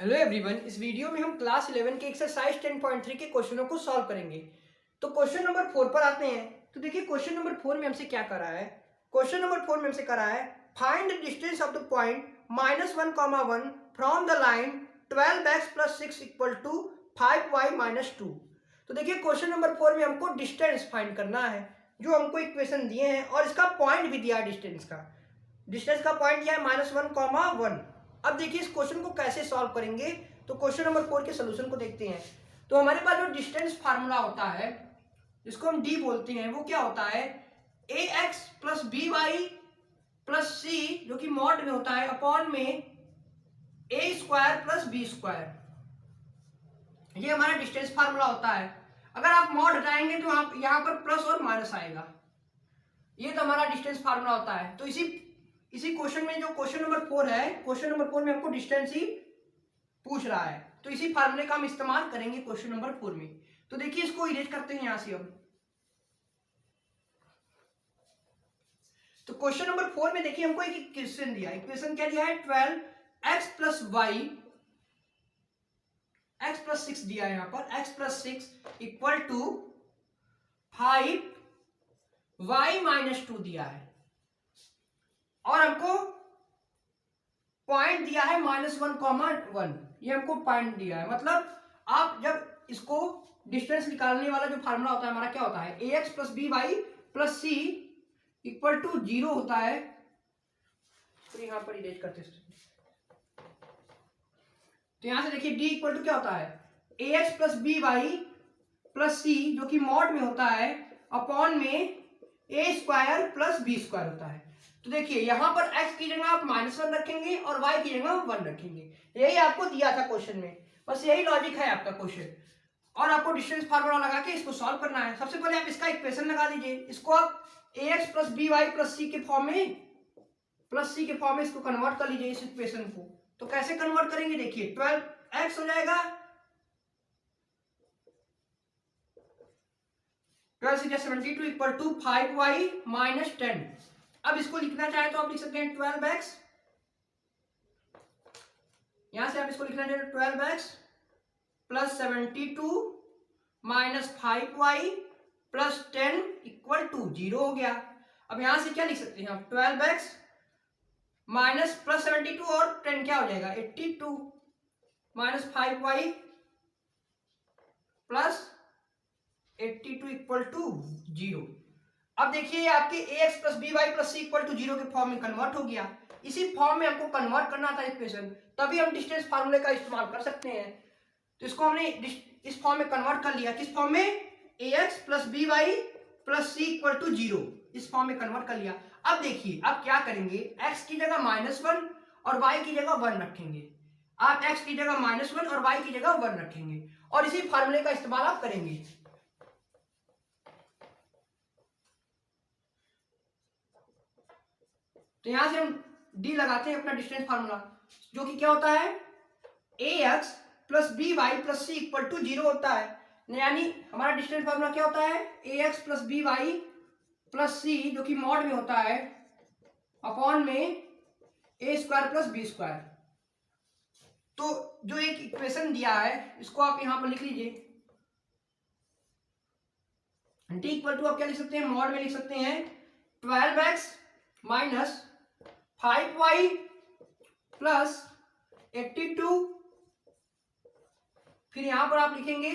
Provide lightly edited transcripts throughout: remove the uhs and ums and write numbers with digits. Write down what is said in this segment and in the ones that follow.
Hello everyone, इस video में हम क्लास 11 के एक्सरसाइज 10.3 के क्वेश्चनों को सॉल्व करेंगे। तो क्वेश्चन नंबर 4 पर आते हैं। तो देखिए क्वेश्चन नंबर 4 में हमसे क्या करा है। क्वेश्चन नंबर 4 में हमसे करा है find the distance of the point -1, 1 from the line 12x + 6 = 5y - 2। तो देखिए क्वेश्चन नंबर 4 में हमको डिस्टेंस फाइंड करना है, जो हमको इक्वेशन दिए हैं और इसका पॉइंट भी दिया है। डिस्टेंस का पॉइंट दिया है -1, 1। अब देखिए इस क्वेश्चन को कैसे सॉल्व करेंगे। तो क्वेश्चन नंबर 4 के सोल्यूशन को देखते हैं। तो हमारे पास जो डिस्टेंस फार्मूला होता है, जिसको हम डी बोलते हैं, वो क्या होता है ax + by + c, जो कि मॉड में होता है, अपॉन में a² + b²। ये हमारा डिस्टेंस फार्मूला होता है। अगर आप मॉड हटाएंगे तो आप यहाँ पर प्लस और माइनस आएगा। ये तो हमारा डिस्टेंस फार्मूला होता है। तो इसी क्वेश्चन में, जो क्वेश्चन नंबर 4 है, क्वेश्चन नंबर 4 में हमको डिस्टेंस ही पूछ रहा है, तो इसी फार्मूले का हम इस्तेमाल करेंगे क्वेश्चन नंबर 4 में। तो देखिए इसको इरेज करते हैं यहां से हम। तो क्वेश्चन नंबर 4 में देखिए हमको एक इक्वेशन दिया है। इक्वेशन क्या दिया है? 12x + y x + 6 दिया है। यहां पर x + 6 = 5y - 2 दिया है, और हमको पॉइंट दिया है -1, 1। ये हमको पॉइंट दिया है। मतलब आप जब इसको डिस्टेंस निकालने वाला जो फार्मूला होता है हमारा, क्या होता है? ax + by + c = 0 होता है। तो यहां पर इरेज करते हैं। तो यहां से देखिए d = क्या होता है? ax + by + c, जो कि मॉड में होता है, अपॉन में a² + b² होता है। तो देखिए यहां पर x की जगह आप -1 रखेंगे और y की जगह 1 रखेंगे। यही आपको दिया था क्वेश्चन में, बस यही लॉजिक है आपका क्वेश्चन। और आपको डिस्टेंस फार्मूला लगा के इसको सॉल्व करना है। सबसे पहले आप इसका इक्वेशन लगा दीजिए। इसको आप ax + by + c के फॉर्म में इसको कन्वर्ट कर लीजिए, इस इक्वेशन को। तो कैसे कन्वर्ट करेंगे? देखिए 12x हो जाएगा, 12 × 72 = 5y - 10। अब इसको लिखना चाहे तो आप लिख सकते हैं 12x। यहां से आप इसको लिखना चाहे तो 12x + 72 - 5y + 10 = 0 हो गया। अब यहां से क्या लिख सकते हैं आप? 12x + 72 और 10 क्या हो जाएगा? 82 - 5y + 82 = 0। अब देखिए आपके ax + by + c = 0 के फॉर्म में कन्वर्ट हो गया। इसी फॉर्म में हमको कन्वर्ट करना था इक्वेशन, तभी हम डिस्टेंस फार्मूले का इस्तेमाल कर सकते हैं। तो इसको हमने इस फॉर्म में कन्वर्ट कर लिया। किस फॉर्म में? ax + by + c = 0, इस फॉर्म में कन्वर्ट कर लिया। अब देखिए आप क्या करेंगे, x की जगह -1 और y की जगह 1 रखेंगे। आप x की जगह -1 और y की जगह 1 रखेंगे, और इसी फार्मूले का इस्तेमाल आप करेंगे। तो यहां से हम d लगाते हैं अपना डिस्टेंस फार्मूला, जो कि क्या होता है? ax + by + c = 0 होता है। यानी हमारा डिस्टेंस फार्मूला क्या होता है? ax + by + c, जो कि मॉड में होता है, अपॉन में a² + b²। तो जो एक इक्वेशन दिया है, इसको आप यहां पर लिख लीजिए। d = आप क्या लिख सकते हैं? मॉड में लिख सकते हैं 12x - 5y + 82। फिर यहां पर आप लिखेंगे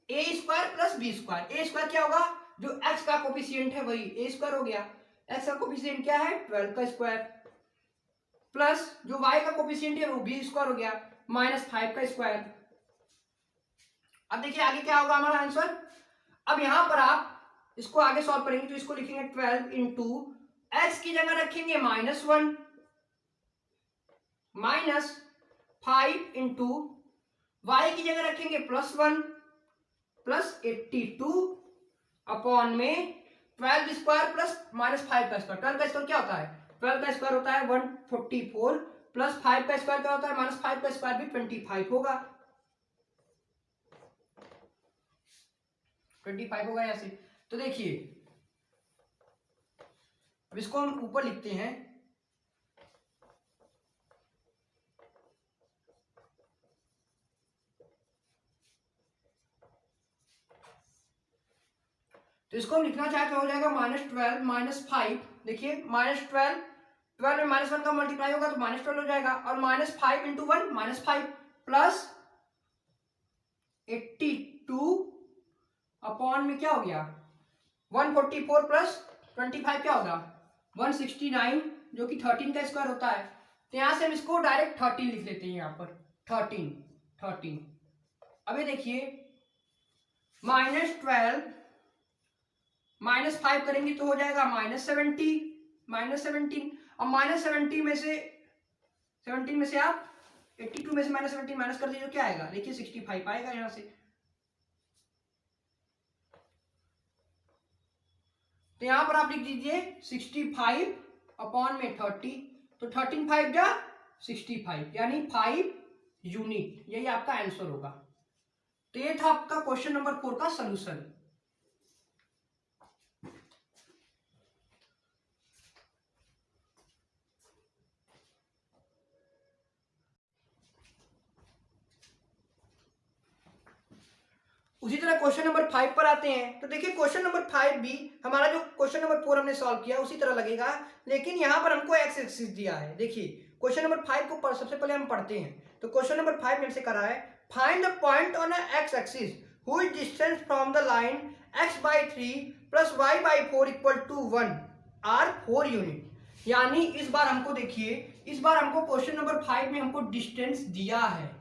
a² + b²। a² क्या होगा? जो x का कोफिशिएंट है वही a² हो गया। x का कोफिशिएंट क्या है? 12 का स्क्वायर, प्लस जो y का कोफिशिएंट है वो b² हो गया, -5 का स्क्वायर। अब देखिए आगे क्या होगा हमारा आंसर। अब यहां पर आप इसको आगे सॉल्व करेंगे तो इसको लिखेंगे 12 × x की जगह रखेंगे -1 -5 × y की जगह रखेंगे +1 + 82 अपॉन में 12² + -5 का स्क्वायर। 12 का स्क्वायर क्या होता है? 12 का स्क्वायर होता है 144, प्लस 5 का स्क्वायर क्या होता है? -5 का स्क्वायर भी 25 होगा। 25 होगा यहां से। तो देखिए अब इसको हम ऊपर लिखते हैं। तो इसको हम लिखना चाहे तो हो जाएगा -12 -5। देखिए -12, 12 में -1 का मल्टीप्लाई होगा तो -12 हो जाएगा, और -5 इंटू 1 -5 प्लस 82 अपॉन में क्या हो गया 144 प्लस 25 क्या होगा 169, जो कि 13 का स्क्वायर होता है। तो यहां से हम इसको डायरेक्ट 13 लिख लेते हैं, यहां पर 13। अभी देखिए -12 -5 करेंगे तो हो जाएगा -17। अब -17 में से 17 में से आप 82 में से -17 माइनस कर दीजिए, क्या आएगा देखिए 65 आएगा यहां से। तो यहां पर आप लिख दीजिए 65 अपॉन में 30, तो 13 5 जा 65 यानी 5 यूनिट, यही आपका आंसर होगा। तो ये था आपका क्वेश्चन नंबर 4 का सलूशन। उसी तरह क्वेश्चन नंबर 5 पर आते हैं। तो देखिए क्वेश्चन नंबर 5 भी हमारा जो क्वेश्चन नंबर 4 हमने सॉल्व किया उसी तरह लगेगा, लेकिन यहां पर हमको एक्स एक्सिस दिया है। देखिए क्वेश्चन नंबर 5 को सबसे पहले हम पढ़ते हैं। तो क्वेश्चन नंबर 5 में हमसे करा है find the point on x axis whose distance from the line x/3 plus y/4 equal to 1 are 4 unit. यानी इस बार हमको देखिए, इस बार हमको क्वेश्चन नंबर 5 में हमको डिस्टेंस दिया है,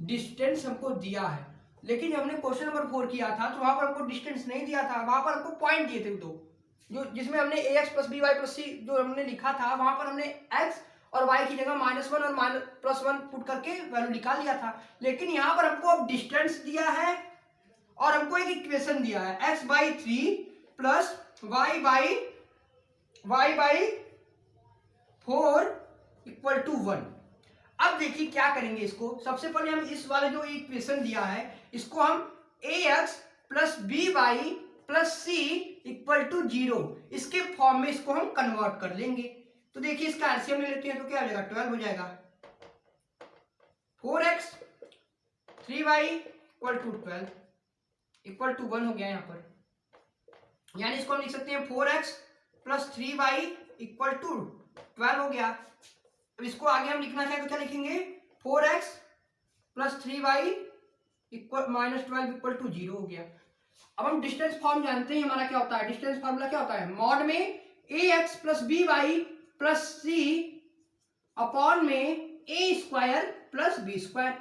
डिस्टेंस हमको दिया है, लेकिन जब हमने क्वेश्चन नंबर 4 किया था तो वहां पर हमको डिस्टेंस नहीं दिया था, वहां पर हमको पॉइंट दिए थे दो, जो जिसमें हमने ax plus by plus c जो हमने लिखा था, वहां पर हमने x और y की जगह -1 और +1 पुट करके वैल्यू निकाल लिया था। लेकिन यहाँ पर हमको अब डिस्टेंस दिया है और हमको एक इक्वेशन दिया है x/3 plus y/4 equal to 1। अब देखिए क्या करेंगे इसको, सबसे पहले हम इस वाले जो इक्वेशन दिया है इसको हम ax plus by plus c equal to 0 इसके फॉर्म में इसको हम कन्वर्ट कर लेंगे। तो देखिए इसका एलसीएम ले लेते हैं तो क्या हो जाएगा 12 हो जाएगा, 4x 3y equal to 12 equal to 1 हो गया यहाँ पर, यानी इसको हम लिख सकते हैं 4x plus 3y equal to 12 हो गया। अब इसको आगे हम लिखना चाहें तो क्या लिखेंगे 4x plus 3y equal -12 equal to 0 हो गया। अब हम डिस्टेंस फॉर्म जानते हैं हमारा क्या होता है, डिस्टेंस फॉर्मूला क्या होता है मॉड में ax plus by plus c upon में a square plus b square.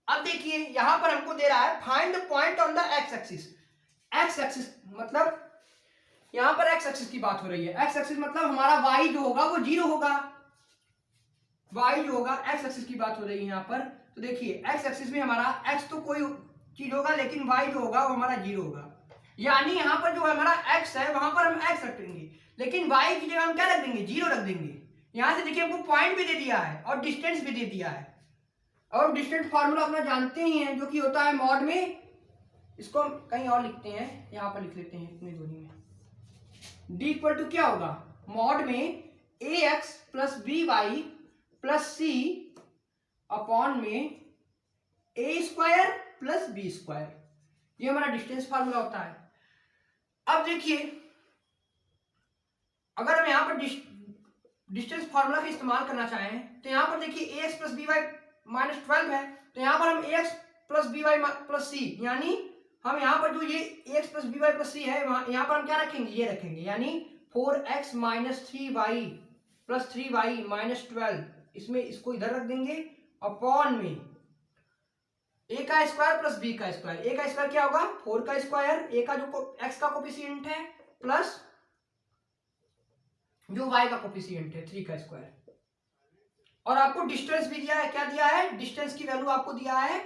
अब देखिए यहां पर हमको दे रहा है find the point on the x axis. X axis मतलब यहां पर एक्स एक्सिस की बात हो रही है, एक्स एक्सिस मतलब हमारा y जो होगा वो 0 होगा, y जो होगा एक्स एक्सिस की बात हो रही है यहाँ पर। तो देखिए एक्स एक्सिस में हमारा x तो कोई चीज होगा लेकिन y जो होगा वो हमारा 0 होगा, यानी यहाँ पर जो हमारा x है वहां पर हम x रख देंगे, लेकिन y की जगह हम क्या रख देंगे 0 रख देंगे। यहां से देखिए हमको पॉइंट भी दे दिया है और डिस्टेंस भी दे दिया है, और डिस्टेंस फार्मूला अपना जानते ही हैं जो कि होता है मॉड में, इसको हम कहीं और लिखते हैं, यहाँ पर लिख लेते हैं इतनी दूरी में, d इक्वल टू क्या होगा मॉड में ax plus by plus c upon में a square plus b square, ये हमारा डिस्टेंस फार्मूला होता है। अब देखिए अगर हम यहाँ पर डिस्टेंस फार्मूला का इस्तेमाल करना चाहें तो यहाँ पर देखिए ax प्लस by -12 है, तो यहाँ पर हम ax plus by plus c, यानी हम यहाँ पर जो ये ax plus by plus c है यहाँ पर हम क्या रखेंगे ये रखेंगे, यानी 4x minus 3y plus 3y minus 12, इसमें इसको इधर रख देंगे अपॉन में a का स्क्वायर प्लस b का स्क्वायर। a का स्क्वायर क्या होगा 4 का स्क्वायर, a का जो x का कोफिशिएंट है प्लस जो y का कोफिशिएंट है 3 का स्क्वायर, और आपको डिस्टेंस भी दिया है, क्या दिया है डिस्टेंस की वैल्यू आपको दिया है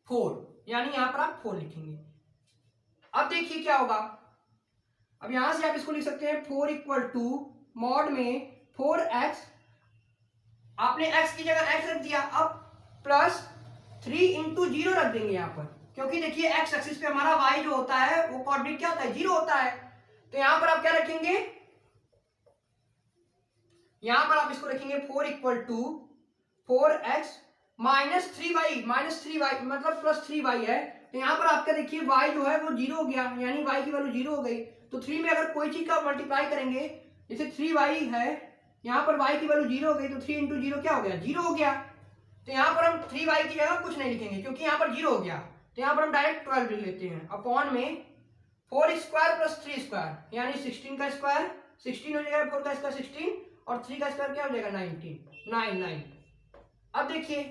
4, यानी यहां पर आप 4 लिखेंगे। अब देखिए क्या होगा, अब यहां से आप इसको लिख सकते हैं 4 इक्वल टू मॉड में 4x, आपने x की जगह x रख दिया, अब प्लस 3 इंटू 0 रख देंगे यहाँ पर, क्योंकि देखिए x एक्सिस पे हमारा y जो होता है वो कोऑर्डिनेट क्या होता है 0 होता है, तो यहां पर आप क्या रखेंगे, यहां पर आप इसको रखेंगे 4 इक्वल टू 4x -3y मतलब +3y है। तो यहाँ पर आपका देखिए y जो है वो 0 हो गया, यानी y की वैल्यू 0 हो गई। तो 3 में अगर कोई चीज का मल्टीप्लाई करेंगे, जैसे 3y है, यहाँ पर y की वैल्यू 0 हो गई, तो 3 इंटू 0 क्या हो गया, 0 हो गया। तो यहाँ पर हम 3y की जगह कुछ नहीं लिखेंगे क्योंकि यहाँ पर 0 हो गया। तो यहाँ पर हम डायरेक्ट 12 लिख लेते हैं, अपॉन में 4 स्क्वायर प्लस 3 स्क्वायर यानी 16 का स्क्वायर, 16 हो जाएगा, 4 का स्क्वायर 16 और 3 का स्क्वायर क्या हो जाएगा 19, 9। अब देखिए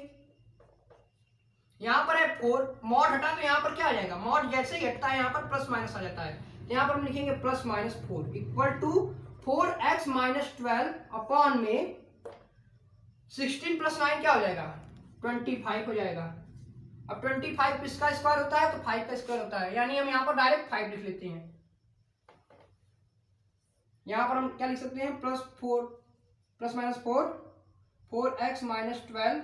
यहाँ पर है 4, मॉड हटा तो यहाँ पर क्या आ जाएगा, मॉड जैसे ही हटता है यहाँ पर प्लस माइनस आ जाता है। तो यहाँ पर हम लिखेंगे +-4 इक्वल टू 4x - 12 अपॉन में 16 + 9 क्या हो जाएगा, 25 हो जाएगा। अब 25 किसका स्क्वायर होता है, तो 5 का स्क्वायर होता है, यानी हम यहाँ पर डायरेक्ट 5 लिख लेते हैं। यहाँ पर हम क्या लिख सकते हैं, +-4 4x - 12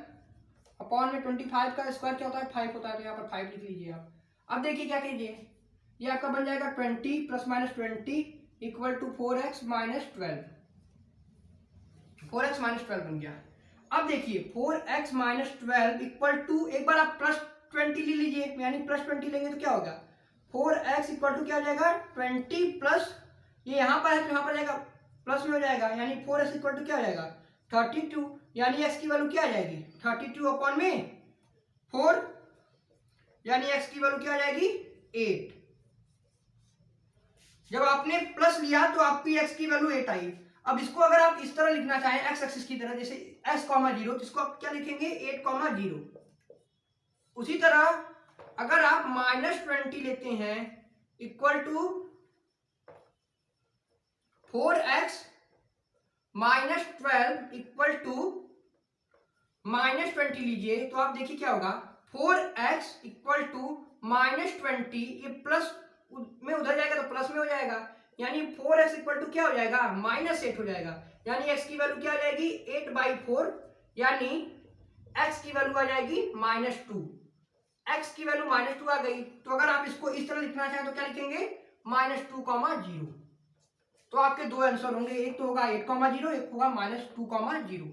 अपॉन में 25 का स्क्वायर क्या होता है, 5 होता है। तो यहाँ पर 5 लिख लीजिए आप। अब देखिए क्या कीजिए, ये आपका बन जाएगा 20 + -20 इक्वल टू 4x - 12, 4x - 12 बन गया। अब देखिए 4x - 12 इक्वल टू, एक बार आप +20 ले लीजिए, यानी +20 लेंगे तो क्या होगा, 4x इक्वल टू क्या हो जाएगा 20 प्लस, ये यहाँ पर है तो यहाँ पर जाएगा प्लस में हो जाएगा, यानी 4x इक्वल टू क्या हो जाएगा 32, यानी x की वैल्यू क्या आ जाएगी 32 अपॉन में 4, यानी x की वैल्यू क्या आ जाएगी 8। जब आपने प्लस लिया तो आपकी x की वैल्यू 8 आई। अब इसको अगर आप इस तरह लिखना चाहें x एक्सिस की तरह, जैसे x, 0, तो इसको आप क्या लिखेंगे 8, 0। उसी तरह अगर आप -20 लेते हैं equal to 4x - 12 equal to -20 लीजिए, तो आप देखिए क्या होगा, 4x इक्वल टू -20, ये प्लस में उधर जाएगा तो प्लस में हो जाएगा, यानी 4x इक्वल टू क्या हो जाएगा -8 हो जाएगा, यानी x की वैल्यू क्या आ जाएगी 8/4, यानी x की वैल्यू आ जाएगी -2। x की वैल्यू -2 आ गई। तो अगर आप इसको इस तरह लिखना चाहें तो क्या लिखेंगे -2, 0। तो आपके दो आंसर होंगे, एक तो होगा 8, 0, एक होगा -2, 0।